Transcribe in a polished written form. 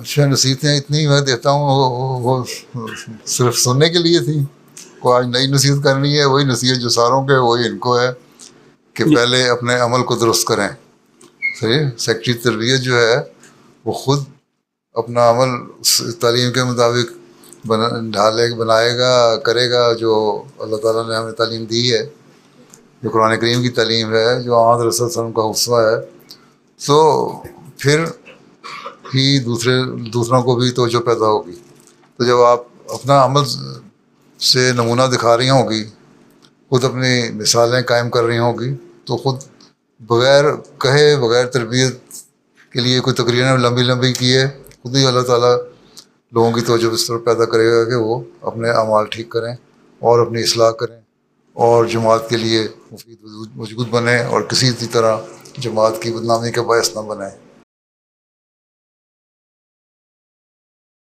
اچھا نصیحتیں اتنی میں دیتا ہوں وہ صرف سننے کے لیے تھیں. کوئی آج نئی نصیحت کرنی ہے، وہی نصیحت جو ساروں کے وہی ان کو ہے کہ پہلے اپنے عمل کو درست کریں. صحیح. سیکٹری تربیت جو ہے وہ خود اپنا عمل تعلیم کے مطابق بنائے گا، کرے گا، جو اللہ تعالیٰ نے ہمیں تعلیم دی ہے، جو قرآن کریم کی تعلیم ہے، جو آن رسول صلی اللہ علیہ وسلم کا اسوہ ہے. تو پھر ہی دوسروں کو بھی توجہ پیدا ہوگی. تو جب آپ اپنا عمل سے نمونہ دکھا رہی ہوں گی، خود اپنی مثالیں قائم کر رہی ہوں گی، تو خود بغیر کہے، بغیر تربیت کے لیے کوئی تقریر لمبی کیے، خود ہی اللہ تعالیٰ لوگوں کی توجہ اس طرح پیدا کرے گا کہ وہ اپنے اعمال ٹھیک کریں اور اپنی اصلاح کریں اور جماعت کے لیے مفید وجود بنیں اور کسی طرح جماعت کی بدنامی کا باعث نہ بنیں.